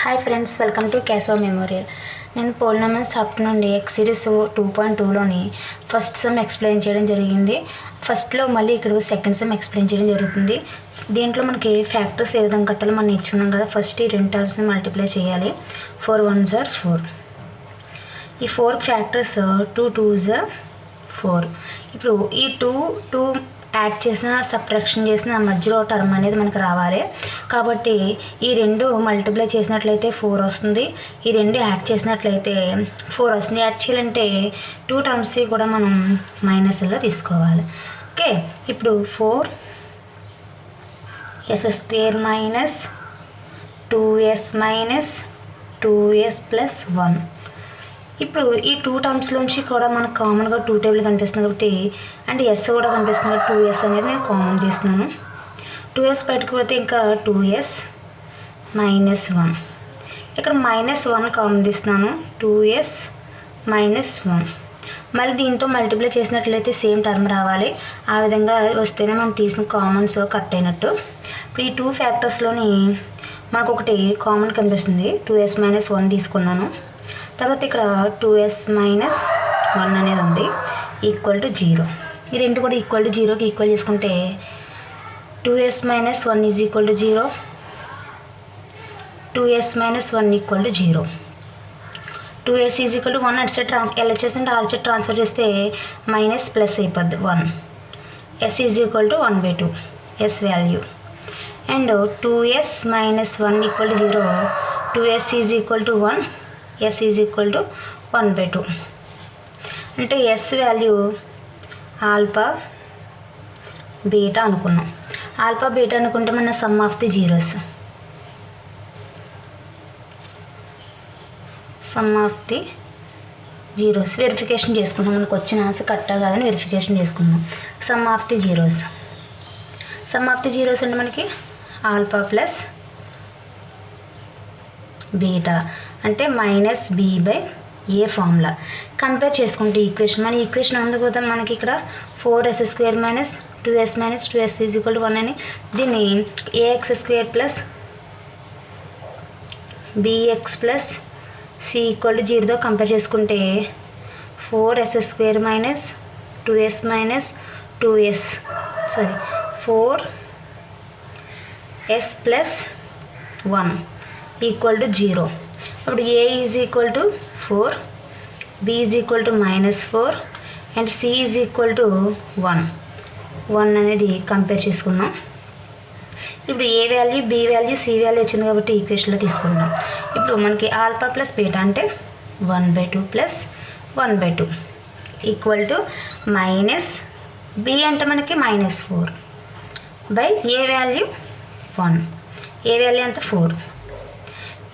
Hi friends, welcome to Keshava memorial. నేను polynomials chapter నుండి exercise 2.2లోని ఫస్ట్ సమ్ ఎక్స్ప్లెయిన్ చేయడం జరిగింది. ఫస్ట్లో మళ్ళీ ఇక్కడ సెకండ్ సమ్ ఎక్స్ప్లెయిన్ చేయడం జరుగుతుంది. దీంట్లో మనకి ఫ్యాక్టర్స్ ఏ విధంగా కట్టాలో మనం నేర్చుకున్నాం కదా. ఫస్ట్ ఈ రెండు టర్మ్స్ని మల్టిప్లై చేయాలి. 4 1s are 4. ఈ 4 ఫ్యాక్టర్స్ 2 2s are 4. ఇప్పుడు ఈ 2 యాడ్ చేసిన సబ్ట్రాక్షన్ చేసిన మధ్యలో టర్మ్ అనేది మనకు రావాలి. కాబట్టి ఈ రెండు మల్టిప్లై చేసినట్లయితే 4 వస్తుంది. ఈ రెండు యాడ్ చేసినట్లయితే 4 వస్తుంది. యాడ్ చేయాలంటే 2 టర్మ్స్ కూడా మనం మైనస్లో తీసుకోవాలి. ఓకే, ఇప్పుడు 4s² minus 2s minus 2s plus 1. ఇప్పుడు ఈ 2 టర్మ్స్లోంచి కూడా మనకు కామన్గా 2 టేబుల్ కనిపిస్తుంది కాబట్టి, అండ్ ఎస్ కూడా కనిపిస్తుంది కాబట్టి 2s అనేది నేను కామన్ తీస్తున్నాను. 2s బయటకు పోతే ఇంకా 2s మైనస్ 1. ఇక్కడ -1 కామన్ తీస్తున్నాను. 2s minus 1. మళ్ళీ దీంతో మల్టిప్లై చేసినట్లయితే సేమ్ టర్మ్ రావాలి. ఆ విధంగా వస్తేనే మనం తీసిన కామన్స్ కట్ అయినట్టు. ఇప్పుడు ఈ 2 ఫ్యాక్టర్స్లోని మనకు ఒకటి కామన్ కనిపిస్తుంది. 2s మైనస్ 1 తీసుకున్నాను. తర్వాత ఇక్కడ 2s మైనస్ 1 అనేది ఉంది, ఈక్వల్ టు 0. ఈ రెండు కూడా ఈక్వల్ టు 0కి ఈక్వల్ చేసుకుంటే 2s minus 1 is equal to 0, 2s minus 1 equal to 0. 2s is equal to 1 అటు సైడ్ LHS అంటే ఆర్ సైడ్ ట్రాన్స్ఫర్ చేస్తే మైనస్ ప్లస్ అయిపోద్ది 1. s is equal to 1/2 s value. And 2s minus 1 equal to 0, 2s is equal to 1, s is equal to 1/2. అంటే s value alpha beta అనుకున్నాం. Alpha beta అనుకుంటే మన some of the zeros, verification చేసుకున్నాం. మనకు వచ్చిన answer కరెక్టా కాదని verification చేసుకున్నాం. సమ్ ఆఫ్ ది జీరోస్ అంటే మనకి ఆల్ఫా ప్లస్ బీటా అంటే -b/a ఫార్ములా. కంపేర్ చేసుకుంటే ఈక్వేషన్ మన ఈక్వేషన్ అందుకోదాం. మనకి ఇక్కడ 4s² minus 2s minus 2s is equal to 1 అని దీన్ని ax² plus bx plus c equal to 0తో కంపేర్ చేసుకుంటే 4s² minus 2s minus 4s plus 1 equal to 0. అప్పుడు a is equal to 4, b is equal to -4 and c is equal to 1 అనేది compare చేసుకున్నాం. ఇప్పుడు a value, b value, c value వచ్చింది కాబట్టి ఈక్వేషన్లో తీసుకున్నాం. ఇప్పుడు మనకి ఆల్ఫా ప్లస్ బీటా అంటే 1/2 plus 1/2 equal to minus b అంటే మనకి -4 by a value 1. a value అంతా 4.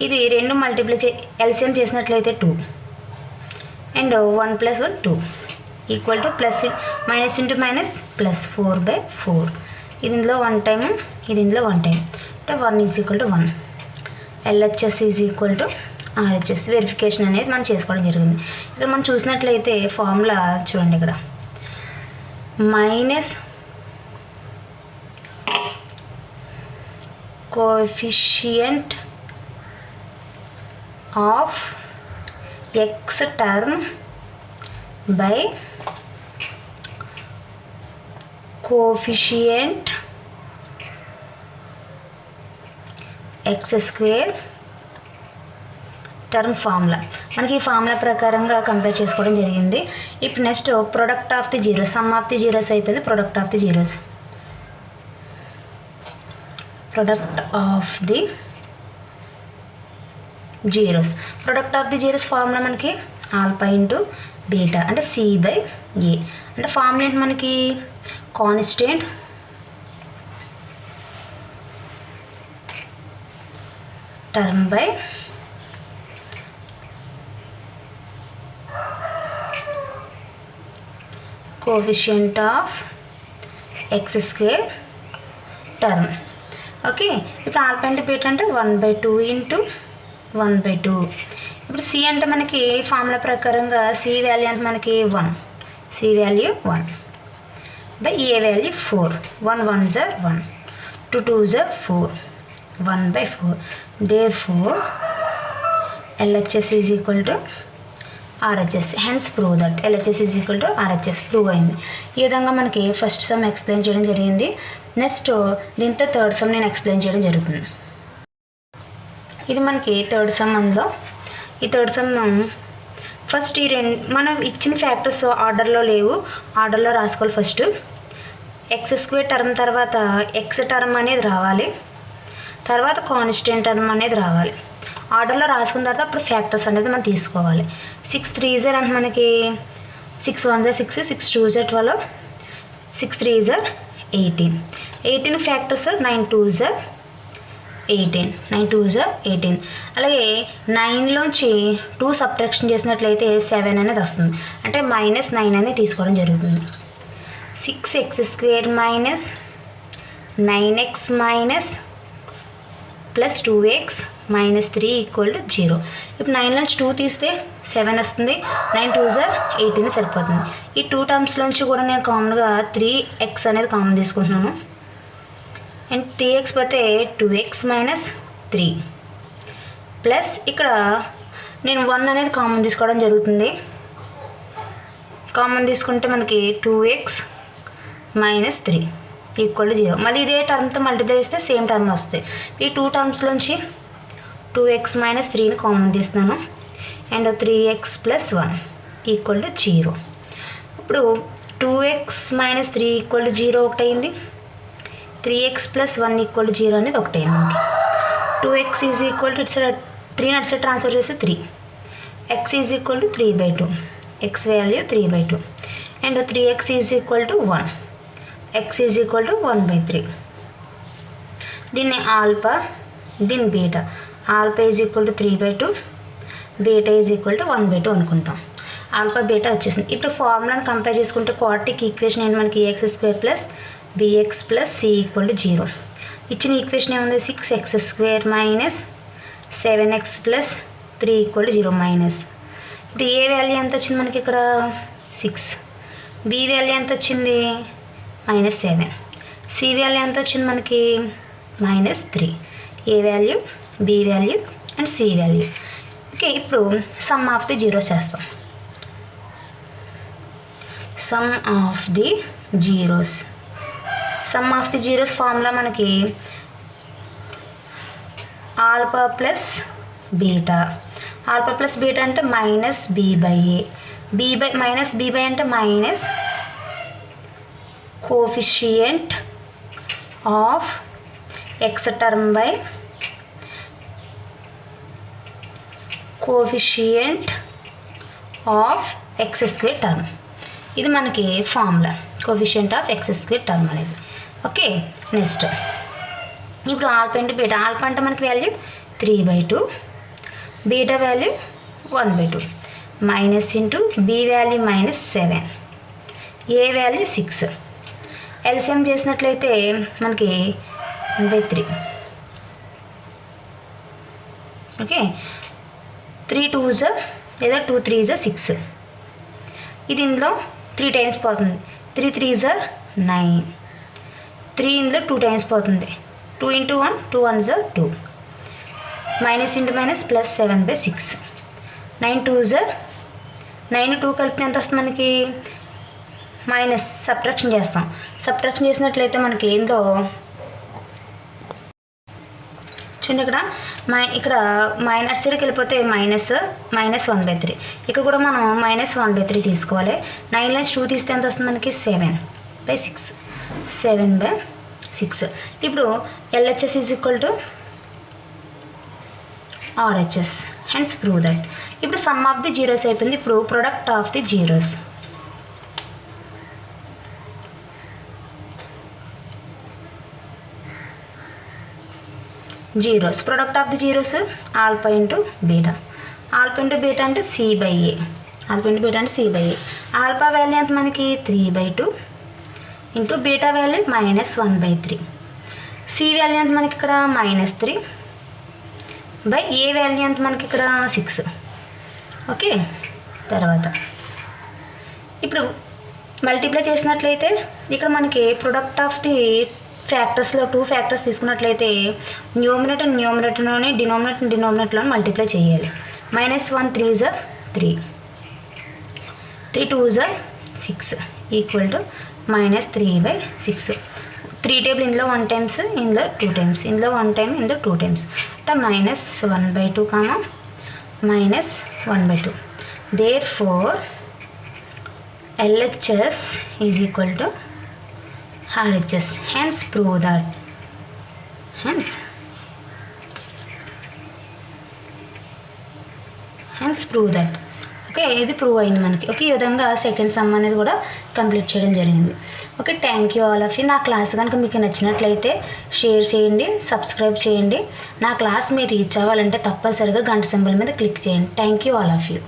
ఇది రెండు మల్టిప్లై ఎల్సిఎం చేసినట్లయితే 2 and 1 + 1 2 equal to plus minus into minus plus 4/4. ఇది ఇందులో 1 టైం, ఇది ఇందులో 1 టైం అంటే 1 is equal to 1. LHS is equal to RHS. Verification అనేది మనం చేసుకోవడం జరిగింది. ఇక్కడ మనం చూసినట్లయితే ఫార్ములా చూడండి. ఇక్కడ minus coefficient of x term by coefficient x² term formula. మనకి ఈ ఫార్ములా ప్రకారంగా కంపేర్ చేసుకోవడం జరిగింది. ఇప్పుడు next product of the zeros, sum of the zeros అయిపోయింది. Product of the zeros product of the zeros formula మనకి ఆల్ఫా ఇంటూ బీటా అంటే c/a. అంటే ఫార్ములా ఏంటి మనకి constant term by coefficient of x² term. Okay, ఇప్పుడు alpha into beta అంటే 1/2 into 1/2. ఇప్పుడు c అంటే మనకి ఫార్ములా ప్రకారంగా c వాల్యూ అంటే మనకి 1, c value 1 by a value 4. 1 1s are 1, 2 2s are 4, 1/4. Therefore LHS is equal to RHS. Hence prove that LHS is equal to RHS prove అయింది. ఈ విధంగా మనకి ఫస్ట్ సమ్ ఎక్స్ప్లెయిన్ చేయడం జరిగింది. నెక్స్ట్ దీంతో థర్డ్ సమ్ నేను ఎక్స్ప్లెయిన్ చేయడం జరుగుతుంది. ఇది మనకి థర్డ్ సమ్. అందులో ఈ థర్డ్ సమ్ ఫస్ట్ ఈ రెండు మనం ఇచ్చిన ఫ్యాక్టర్స్ ఆర్డర్లో లేవు, ఆర్డర్లో రాసుకోవాలి. ఫస్ట్ x² టర్మ్ తర్వాత x టర్మ్ అనేది రావాలి, తర్వాత కాన్స్టెంట్ టర్మ్ అనేది రావాలి. ఆర్డర్లో రాసుకున్న తర్వాత అప్పుడు ఫ్యాక్టర్స్ అనేది మనం తీసుకోవాలి. 6 3s అంటే మనకి 6 1s 6, 6 2s 12, 6 3s 18. 18 factors 9 2s 18, 9 2s 18. అలాగే 9లోంచి 2 సబ్ట్రాక్షన్ చేసినట్లయితే 7 అనేది వస్తుంది, అంటే -9 అనేది తీసుకోవడం జరుగుతుంది. 6x² minus 9x minus plus 2x minus 3 equal to 0. ఇప్పుడు 9లోంచి 2 తీస్తే 7 వస్తుంది, 9 2s 18 సరిపోతుంది. ఈ 2 టర్మ్స్లోంచి కూడా నేను కామన్గా 3x అనేది కామన్ తీసుకుంటున్నాను. అండ్ 3x పోతే 2x మైనస్ 3 ప్లస్ ఇక్కడ నేను 1 అనేది కామన్ తీసుకోవడం జరుగుతుంది. కామన్ తీసుకుంటే మనకి 2x మైనస్ 3 ఈక్వల్ టు 0. మళ్ళీ ఇదే టర్మ్తో మల్టిప్లై చేస్తే సేమ్ టర్మ్ వస్తాయి. ఈ 2 టర్మ్స్లోంచి 2x మైనస్ 3ని కామన్ తీస్తున్నాను. And 3x plus 1 equal to 0. ఇప్పుడు 2x మైనస్ 3 ఈక్వల్ టు 0 ఒకటి అయింది, 3x ప్లస్ 1 ఈక్వల్ టు 0 అనేది ఒకటి అయింది. మనకి 2x is equal to 3 nuts transfer చేస్తే 3, x is equal to 3/2, x value 3/2. And 3x is equal to 1, x is equal to 1/3. దీన్ని alpha, దీన్ని beta. Alpha is equal to 3/2, beta is equal to 1/2 అనుకుంటాం. Alpha beta వచ్చేసింది. ఇప్పుడు ఫార్ములాని compare చేసుకుంటే quadratic equation ఏంటి మనకి? x² plus bx plus c equal to 0. ఇచ్చిన equation ఏముంది? 6x² minus 7x plus 3 equal to 0 minus. ఇప్పుడు ఏ వాల్యూ ఎంత వచ్చింది మనకి ఇక్కడ? 6. బి వాల్యూ ఎంత వచ్చింది? -7. సి వాల్యూ ఎంత వచ్చింది మనకి? -3. A value, B value and C value. Okay, ఇప్పుడు సమ్ ఆఫ్ ది జీరోస్ చేస్తాం. Sum of the zeros. Sum of the zeros formula మనకి alpha plus beta. Alpha plus beta అంటే -b/a. Minus b/a అంటే minus coefficient of x term by coefficient of x² term. ఇది మనకి formula, coefficient of x² term అనేది. Okay, next ఇప్పుడు alpha into beta. Alpha అంటే మనకి value 3/2, beta value 1/2, minus into B value -7, ఏ value 6. LCM చేసినట్లయితే మనకి 1/3. Okay, 3 2s లేదా 2 3s 6. ఇది ఇందులో 3 టైమ్స్ పోతుంది. 3 3s 9. 3 ఇందులో 2 టైమ్స్ పోతుంది. 2 into 1 2 1s 2. Minus into minus plus 7/6. 9 2s 9 2 కలిపితే ఎంత వస్తుంది మనకి? మైనస్. సబ్ట్రాక్షన్ చేస్తాం. సబ్ట్రాక్షన్ చేసినట్లయితే మనకి ఏందో చూడండి, ఇక్కడ మైనస్ సైడ్కి వెళ్ళిపోతే -1/3. ఇక్కడ కూడా మనం -1/3 తీసుకోవాలి. 9లోంచి 2 తీస్తే ఎంత వస్తుంది మనకి? 7/6. 7/6. ఇప్పుడు LHS is equal to RHS. Hence prove that. ఇప్పుడు సమ్ ఆఫ్ ది జీరోస్ అయిపోయింది. ఇప్పుడు product of the zeros. Zeros, product of the zeros alpha into beta. Alpha into beta అంటే c/a. ఆల్ఫా ఇంటూ బీటా అంటే c/a. Alpha value ఎంత మనకి? 3/2 into beta value -1/3. C value ఎంత మనకి ఇక్కడ? -3 by A value ఎంత మనకి ఇక్కడ? 6. ఓకే, తర్వాత ఇప్పుడు మల్టిప్లై చేసినట్లయితే ఇక్కడ మనకి ప్రొడక్ట్ ఆఫ్ ది ఫ్యాక్టర్స్లో 2 ఫ్యాక్టర్స్ తీసుకున్నట్లయితే న్యూమినేటర్లోని డినామినేటర్లోని మల్టిప్లై చేయాలి. -1 3 is 3. 3 2 is 6 equal to -3/6. 3 table ఇందులో 1 times, ఇందులో 2 times, ఇందులో 1 time, ఇందులో 2 times అంటే -1/2 -1/2. Therefore LHS is equal to RHS. Hence prove that. Hence prove that. Okay, ఇది ప్రూవ్ అయింది మనకి. ఓకే, ఈ విధంగా సెకండ్ సమ్ అనేది కూడా కంప్లీట్ చేయడం జరిగింది. Okay, thank you all of you. నా క్లాస్ కనుక మీకు నచ్చినట్లయితే షేర్ చేయండి, సబ్స్క్రైబ్ చేయండి. నా క్లాస్ మీరు రీచ్ అవ్వాలంటే తప్పనిసరిగా గంట సింబల్ మీద క్లిక్ చేయండి. Thank you all of you.